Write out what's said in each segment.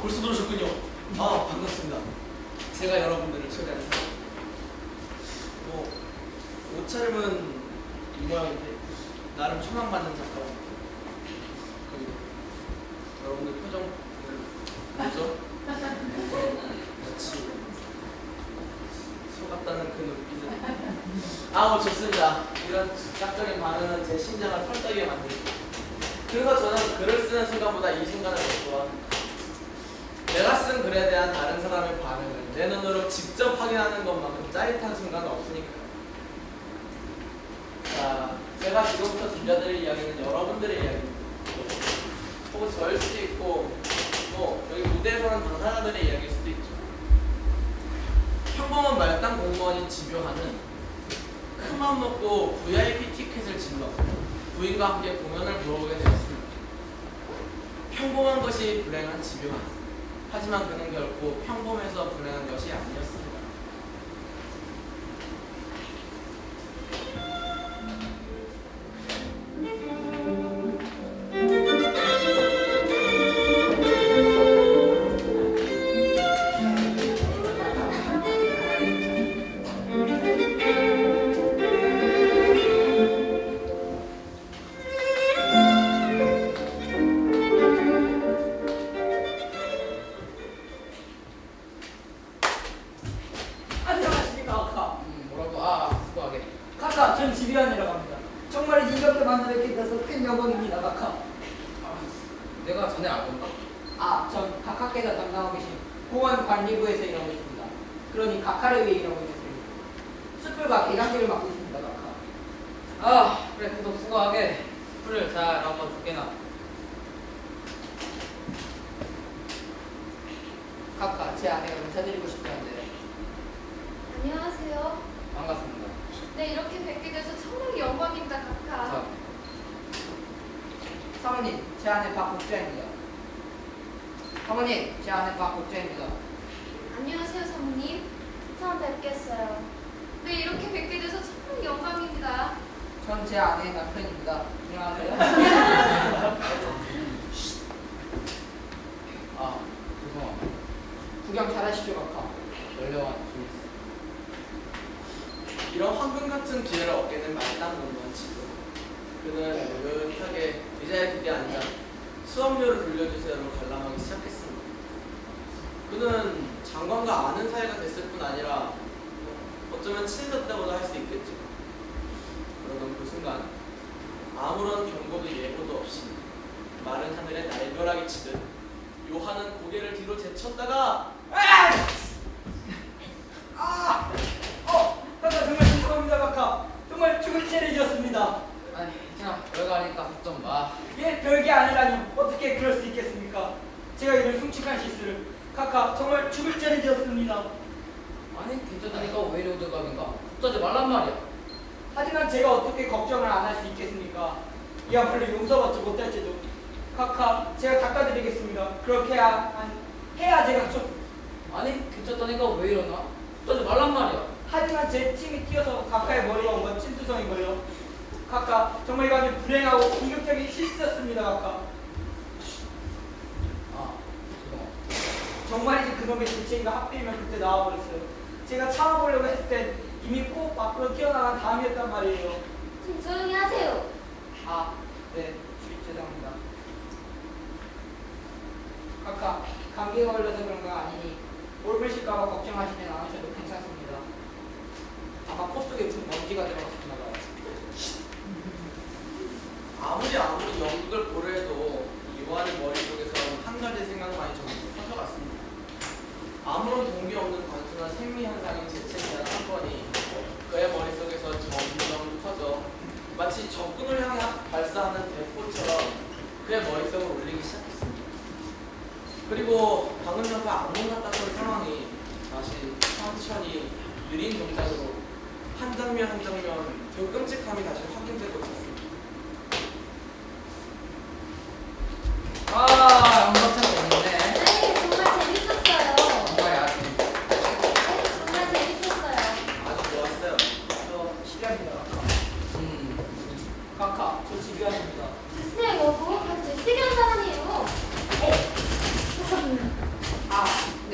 벌써 들어오셨군요. 아, 반갑습니다. 제가 여러분들을 초대합니다. 옷차림은 이 모양인데 나름 초상받는 작가입니다. 그리고 여러분들 표정 보죠? 마치 속았다는 그 눈빛은 좋습니다. 이런 즉각적인 반응은 제 심장을 털떡이게 만들고, 그래서 저는 글을 쓰는 순간보다 이 순간을 더 좋아합니다. 내가 쓴 글에 대한 다른 사람의 반응을 내 눈으로 직접 확인하는 것만큼 짜릿한 순간은 없으니까요. 자, 제가 지금부터 들려드릴 이야기는 여러분들의 이야기입니다. 혹은 저일 수도 있고, 여기 무대에서는 당사자들의 이야기일 수도 있죠. 평범한 말단 공무원인 집요한은 큰맘 먹고 VIP 티켓을 질러 부인과 함께 공연을 보러 오게 되었습니다. 평범한 것이 불행한 집요한. 하지만 그는 결코 평범해서 불행한 것이 아니었습니다. 전 지비안이라고 합니다. 정말 이렇게 만나뵙게 돼서 큰 영광입니다, 카카. 내가 전에 알던가? 전 카카께서 담당하고 계신 공원 관리부에서 일하고 있습니다. 그러니 카카를 위해 일하고 있습니다. 숯불과 개장제를 맡고 있습니다, 카카. 그래, 그도 수고하게. 숯불을 잘 한번 두게나. 카카, 제 아내가 인사드리고 싶다는데. 안녕하세요. 반갑습니다. 네, 이렇게 뵙게 돼서 정말 영광입니다, 카카. 사모님, 제 아내 박국자입니다. 사모님, 제 아내 박국자입니다. 안녕하세요, 사모님. 처음 뵙겠어요. 네, 이렇게 뵙게 돼서 정말 영광입니다. 전 제 아내의 남편입니다. 안녕하세요. 죄송합니다. 구경 잘하시죠, 카카. 연령한 주입. 이런 황금 같은 기회를 얻게 된 말단 공무원 지도. 그는 느긋하게 의자에 기대 앉아 수업료를 돌려주세요로 관람하기 시작했습니다. 그는 장관과 아는 사이가 됐을 뿐 아니라 어쩌면 친해졌다고도 할 수 있겠죠. 그러던 그 순간 아무런 경고도 예고도 없이 마른 하늘에 날벼락이 치듯 요한은 고개를 뒤로 제쳤다가 카카 정말 죄송합니다, 카카. 정말 죽을 죄를 지었습니다. 그냥 별거 아니까 걱정 마. 예, 별게 아니라니 어떻게 그럴 수 있겠습니까? 제가 이런 흉측한 실수를 카카 정말 죽을 죄를 지었습니다. 괜찮다니까 왜 이리 오들갑인가? 붙자지 말란 말이야. 하지만 제가 어떻게 걱정을 안 할 수 있겠습니까? 이야말로 용서받지 못할지도. 카카, 제가 닦아드리겠습니다. 그렇게 해야 제가 좀. 괜찮다니까 왜 이러나? 붙자지 말란 말이야. 하지만 제 침이 튀어서 카카의 머리가 온 건 침투성이걸요. 카카, 정말 이거 아주 불행하고 비극적인 실수였습니다, 카카. 죄송합니다. 정말이지 그놈의 재채기가 하필이면 그때 나와버렸어요. 제가 참아보려고 했을 땐 이미 코 밖으로 튀어나간 다음이었단 말이에요. 좀 조용히 하세요. 네, 죄송합니다. 카카, 감기가 걸려서 그런 거 아니니 올부실까봐 걱정하시진 않으셔도 괜찮습니다. 아마 코 속에 무슨 먼지가 들어갔었나 봐요. 아무리 연극을 고려해도 요한의 머릿속에서 한 가지 생각만이 전부 퍼져갔습니다. 아무런 동기 없는 단순한 생리현상인 재채기라는 한 번이 그의 머릿속에서 점점 커져 마치 적군을 향해 발사하는 대포처럼 그의 머릿속을 울리기 시작했습니다. 그리고 방금 전과 악몽 같았던 상황이 다시 천천히 느린 동작으로 한 장면 한 장면 그 끔찍함이 다시 확인되고 있었습니다. 엄청 재밌네. 네, 정말 재밌었어요. 정말 아주 네, 정말 재밌었어요. 아주 좋았어요. 저 실례합니다, 카카. 카카, 저 집요한입니다. 글쎄요, 여보, 같이 되게 한 사람이에요.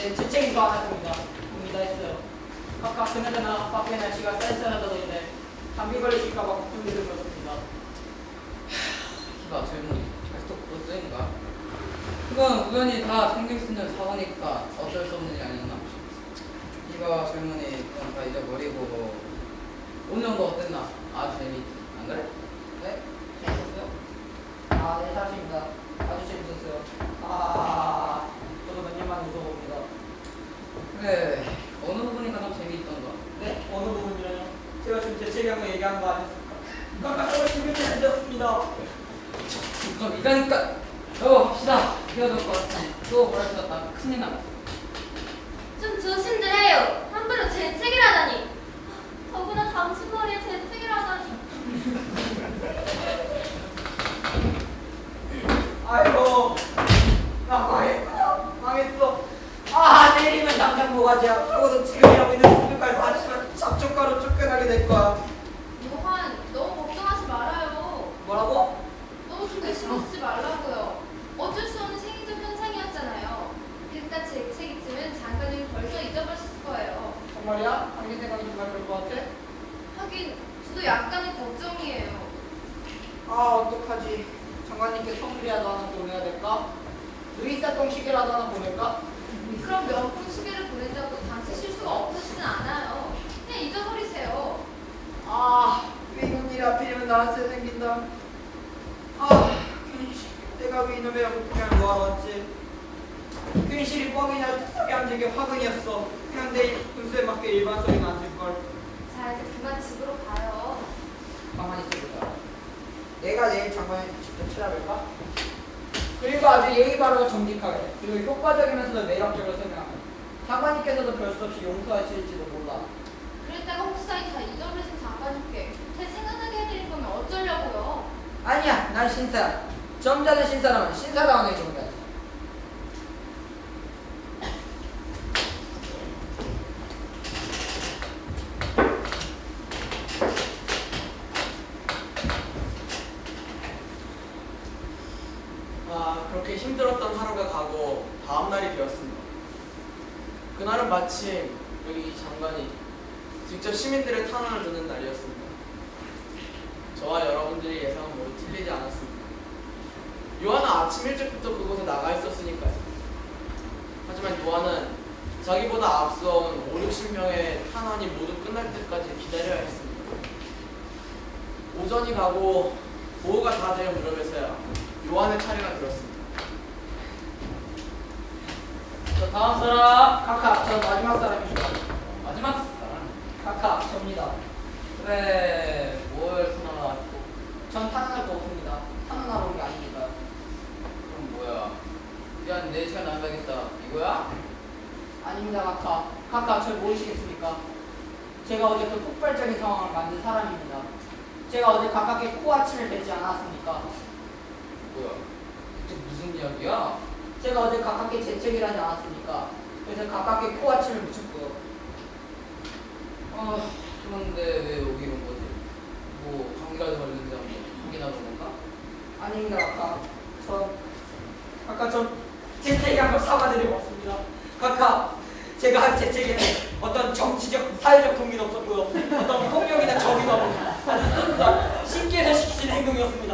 네, 재채기 더 안 할 겁니다. 봅니다 했어요. 각각 그나저나 밖에 날씨가 쌀쌀하다던데 감기 걸리실까봐 걱정되는 것입니다. 키가 젊은이 아직도 그것인가? 그건 우연히 다 생길 수 있는 사고니까 어쩔 수 없는 일 아니었나? 키가 젊은이 그건 다 잊어버리고 오는 거 어땠나? 아주 재밌지 안 그래? 네? 재밌었어요? 아, 네, 사실입니다. 아주 재밌었어요. 아, 저도 몇 년 만에 웃어봅니다. 그래 어느 부분이 가장 재미있던가? 네? 어느 부분이라뇨? 제가 지금 재채기한 거 얘기하는 거 아니었습니까? 깜짝 놀라 준비 잘되었습니다. 좀 이러니까 합시다. 헤어질 것 같으니 또 뭐라 쓰다 큰일 나갔어. 좀 조심들 해요. 함부로 재채기라다니. 더구나 당신 머리에 재채기라다니. 아이고, 나 망했구나. 망했어. 아, 내일이면 당장 뭐가지야. 적어도 지금이라고 있는 습득할 40만 잡초가루 쫓겨나게 될 거야. 요한, 너무 걱정하지 말아요. 뭐라고? 너무 그게 신경 쓰지 말라고요. 어쩔 수 없는 생리적 현상이었잖아요. 그깟 재채기쯤은 장관님이 벌써 잊어버렸을 거예요. 정말이야? 당신 생각이 정말 그럴 것 같아? 하긴 저도 약간의 걱정이에요. 아, 어떡하지? 장관님께 선물이라도 하나 보내야 될까? 루이사똥 시계라도 하나 보낼까? 그럼 명품 시계를 보낸다고 당시 실수가 없어지진 않아요. 그냥 잊어버리세요. 아, 왜 이런 일이 하필이면 나한테 생긴다. 아, 괜시 내가 왜 이놈의 영국장을 모아왔지? 괜시리 뻥이나 특사게 앉은 게 화근이었어. 그냥 내 분수에 맞게 일반 소리는 안 들걸. 자, 이제 그만 집으로 가요. 가만히 있어보자. 내가 내일 장관을 직접 찾아뵐까? 그리고 아주 예의 바르고 정직하게 그리고 효과적이면서도 매력적으로 설명하면 장관님께서도 별 수 없이 용서하실지도 몰라. 그랬다가 혹사이 다 잊어버리신 장관님께 제 생각나게 해드릴 거면 어쩌려고요? 아니야, 난 신사야. 점잖은 신사라면 신사다운 행동을 해야지. 아, 그렇게 힘들었던 하루가 가고 다음 날이 되었습니다. 그날은 마침 여기 이 장관이 직접 시민들의 탄원을 듣는 날이었습니다. 저와 여러분들이 예상은 모두 틀리지 않았습니다. 요한은 아침 일찍부터 그곳에 나가 있었으니까요. 하지만 요한은 자기보다 앞서온 5, 60명의 탄원이 모두 끝날 때까지 기다려야 했습니다. 오전이 가고 오후가 다 될 무렵에서야 요한의 차례가 들었습니다. 자 다음 사람. 카카, 저 마지막 사람이시다. 마지막 사람. 카카, 접니다. 그래 뭘 하나. 전 탄원할 거 없습니다. 탄원하러 온 게 아닙니다. 그럼 뭐야? 미안 4시간 남아야겠다. 이거야? 아닙니다, 카카. 카카, 절 모르시겠습니까? 제가 어제 그 폭발적인 상황을 만든 사람입니다. 제가 어제 가깝게 코아침을 뱉지 않았습니까? 뭐야? 대체 무슨 이야기야? 제가 어제 가깝게 재채기를 하지 않았습니까? 그래서 가깝게 코아침을 묻혔고요. 그런데 왜 여기 온 거지? 뭐 감기라도 걸렸는지 한번 확인하러 온 건가? 아닙니다, 카카. 전 재채기 한 번 사과드리고 왔습니다. 카카, 제가 한 재채기는 어떤 정치적, 사회적 동기도 없었고요. 어떤 폭력이나 적이도 없고 아주 순수한 신기해서 시키신 행동이었습니다.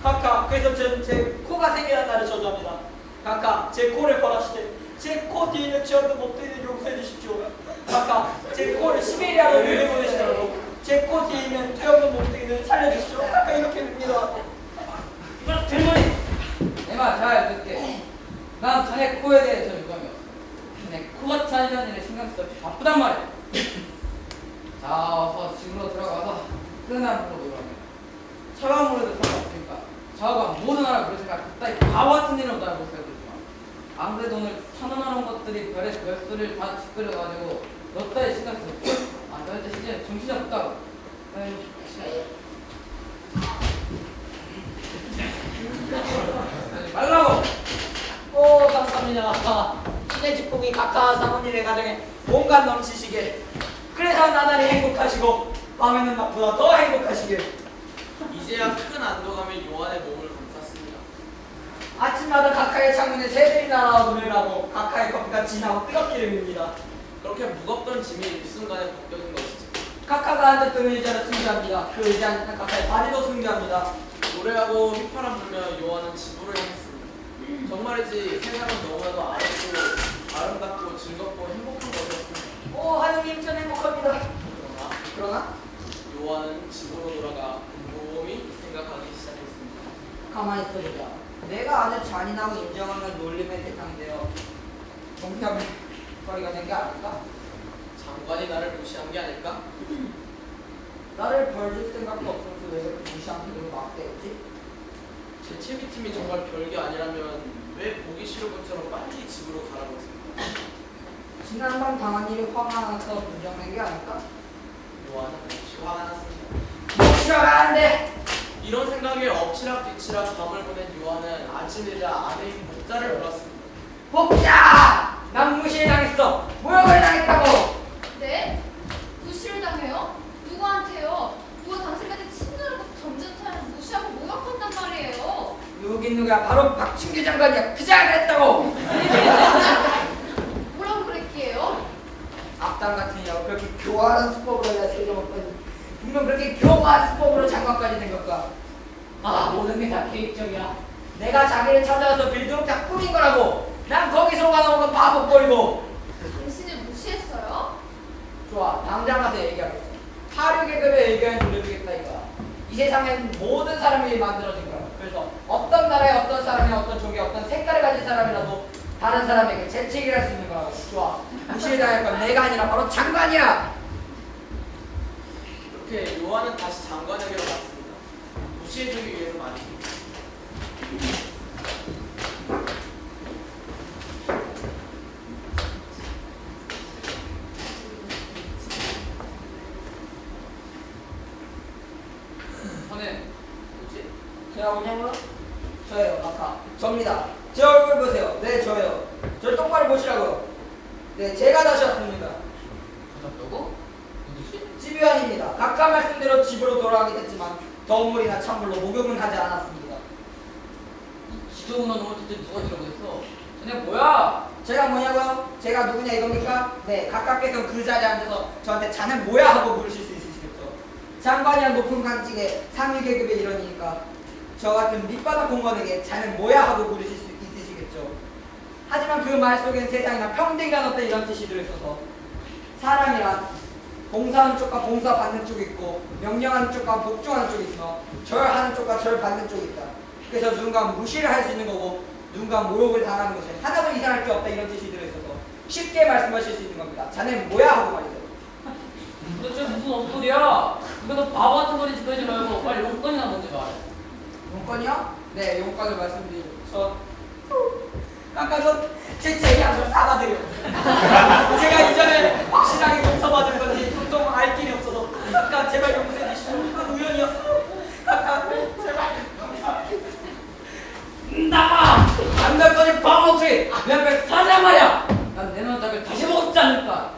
카카, 그래서 제 코가 생겨난 날을 저주합니다. 카카, 제 코를 벌하시되 제 코 뒤에 있는 지원도 못되는 용서해 주십시오. 카카, 제 코를 시베리아로 내려보내시더라도 제 코 뒤에 있는 퇴원도 못되는 살려주십시오. 카카, 이렇게 됩니다. 이걸 들머리! 내 말 잘 듣게. 난 자네 코에 대해서 유감이 없어. 내 코가 차지하는 일에 신경 쓸 없이 바쁘단 말이야. 자, 어서 집으로 들어가서 뜨거운 물로 놀아면 차가운 물에도 상관없으니까 좌우가 모든 나라 그릇이가 그따위 바보 같은 일은 없다는 걸 세워주지만 안 그래도 오늘 탄원하는 것들이 별의 별수를 다 짓거려가지고 너 따위 신경 쓰고 안 그럴 때 진짜 정신이 없다고. 에이, 말라고! 오, 감사합니다. 신의 축복이 카카 사모님의 가정에 온갖 넘치시게. 그래서 나날이 행복하시고 밤에는 나보다 더 행복하시길. 이제야 큰 안도감이 요한의 몸을 감쌌습니다. 아침마다 각하의 창문에 새들이 날아와 문을 하고 각하의 커피가 진하고 뜨겁기를 빕니다. 그렇게 무겁던 짐이 일순간에 벗겨진 것이지. 각하가 앉았던 의자를 승계합니다. 그 의자 앉은 각하의 바지도 승계합니다. 노래하고 휘파람 불며 요한은 집으로 향했습니다. 정말이지 세상은 너무나도 아름답고 즐겁고 행복한 것이었습니다. 오 하느님 전 행복합니다. 그러나 요한은 집으로 돌아가 곰곰이 생각하기 시작했습니다. 가만히 있어보자. 내가 아주 잔인하고 인정하는 놀림의 대상인데요. 동평거리가 된 게 아닐까? 장관이 나를 무시한 게 아닐까? 나를 벌줄 생각도 없어서 왜 그렇게 무시한 그대로 막대였지? 재채기팀이 정말 별게 아니라면 왜 보기 싫은 것처럼 빨리 집으로 가라고 했습니까? 지난밤 당한 일이 화가 나서 분정된 게 아닐까? 요한은 몹시 화가 났습니다. 못 쉬어가는데 이런 생각에 엎치락뒤치락 밤을 보낸 요한은 아침이자 아내인 목자를 불렀습니다. 복자! 난 무시당했어. 모욕을 당했다고. 네? 무시를 당해요? 누구한테요? 누가 당신한테 친절하고 점잖다를 무시하고 모욕한단 말이에요. 누긴 누가 바로 박춘규 장관이야. 그자 그랬다고. 뭐라고 그랬기에요? 악당 같은 녀 그렇게 교활한 수법으로 내가 세워먹더니 분명 그렇게 교활한 수법으로 장관까지 된 걸까? 아 모든 게 다 계획적이야. 내가 자기를 찾아와서 빌드업 다 꾸민 거라고. 난 거기서 와나온 거 바보 꼴고. 당신을 무시했어요? 좋아 당장 가서 얘기하겠어. 하류 계급의 의견을 돌려주겠다 이거야. 이 세상엔 모든 사람이 만들어진 거야. 그래서 어떤 나라의 어떤 사람이 어떤 족의 어떤 색깔을 가진 사람이라도 다른 사람에게 재채기를 할 수 있는 거라고. 좋아 무시를 당할 건 내가 아니라 바로 장관이야. 그렇게 요한은 다시 장관에게로 갔습니다. 무시해주기 위해서 말입니다. 선생님, 뭐지? 제가 뭐냐고요? 저예요 아까 접니다. 제 얼굴 보세요. 네 저예요. 저 똑바로 보시라고요. 네 제가 다시 왔습니다. 가셨다고? 누구시? 집요한입니다. 각각 말씀대로 집으로 돌아가게 됐지만 더운 물이나 찬물로 목욕은 하지 않았습니다. 이 지저분한 놈을 도대체 누가 지라고 했어? 쟤네 뭐야? 제가 뭐냐고요? 제가 누구냐 이겁니까? 네 각각께서 그 자리에 앉아서 저한테 자넨 뭐야 하고 물으실 수 있으시겠죠. 장관이야 높은 관직의 상위 계급의 일원이니까 저 같은 밑바닥 공무원에게 자넨 뭐야 하고 물으실 수 있으시겠죠. 하지만 그 말 속엔 세상이나 평등이란 어떤 이런 뜻이 들어있어서 사람이란 봉사하는 쪽과 봉사받는 쪽이 있고 명령하는 쪽과 복종하는 쪽이 있으며 절하는 쪽과 절받는 쪽이 있다. 그래서 누군가 무시를 할 수 있는 거고 누군가 모욕을 당하는 것이 하나도 이상할 게 없다 이런 뜻이 들어있어서 쉽게 말씀하실 수 있는 겁니다. 자넨 뭐야 하고 말이죠. 도대체 무슨 헛소리야? 이거 너 바보 같은 소리 듣지 말고 빨리 용건이나 뭔지 말해. 용건이요? 네 용건을 말씀드리죠. 저 아까 제 얘기한 걸 사과드려요. 제가 이전에 확실하게 용서받은 건지 보통 알 길이 없어서 아까 제발 용서해 주십시오. 그건 우연이었어요. 아까 제발 나가! 안 갈 거니 바보지! 내 앞에 사자 말이야! 난 내 놈닭을 다시 먹었지 않을까?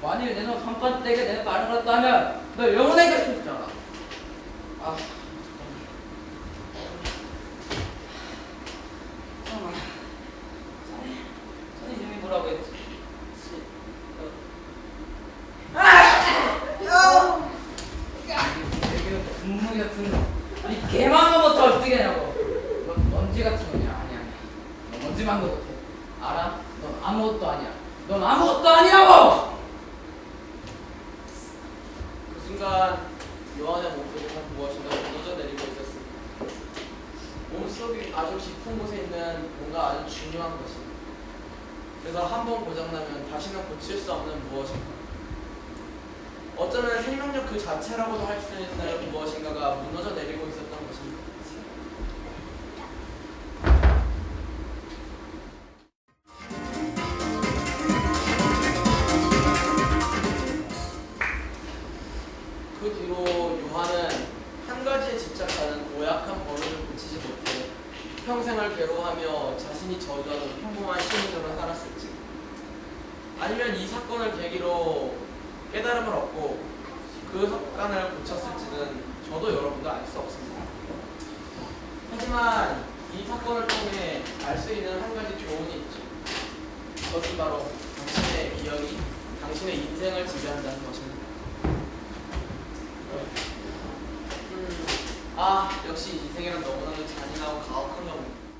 만일 내 놈 한판 떼게 내 말을 걸었다 하면 너 영원히 갈수 있잖아. 아, 잠깐만. 전 이름이 뭐라고 했지? 여기는 분무기 같은 놈. 아니 개만 거부터 어떻게 하냐고. 넌 먼지 같은 놈이야. 아니야. 너 먼지만 거 못해. 알아? 넌 아무것도 아니야. 넌 아무것도 아니라고! 그 순간 요한의 몸속에서 무엇인가 무너져 내리고 있었습니다. 몸속이 아주 깊은 곳에 있는 뭔가 아주 중요한 것입니다. 그래서 한 번 고장나면 다시는 고칠 수 없는 무엇인가. 어쩌면 생명력 그 자체라고도 할 수 있는 무엇인가가 무너져 내리고 있었던 것입니다. 그 뒤로 요한은 한 가지에 집착하는 고약한 버릇을 고치지 못해 평생을 괴로워하며 자신이 저주하는 평범한 시민으로 살았을지, 아니면 이 사건을 계기로 깨달음을 얻고 그 습관을 고쳤을지는 저도 여러분도 알 수 없습니다. 하지만 이 사건을 통해 알 수 있는 한 가지 교훈이 있죠. 그것은 바로 당신의 기억이 당신의 인생을 지배한다는 것입니다. 역시 인생이란 너무나도 잔인하고 가혹한가 봅니다.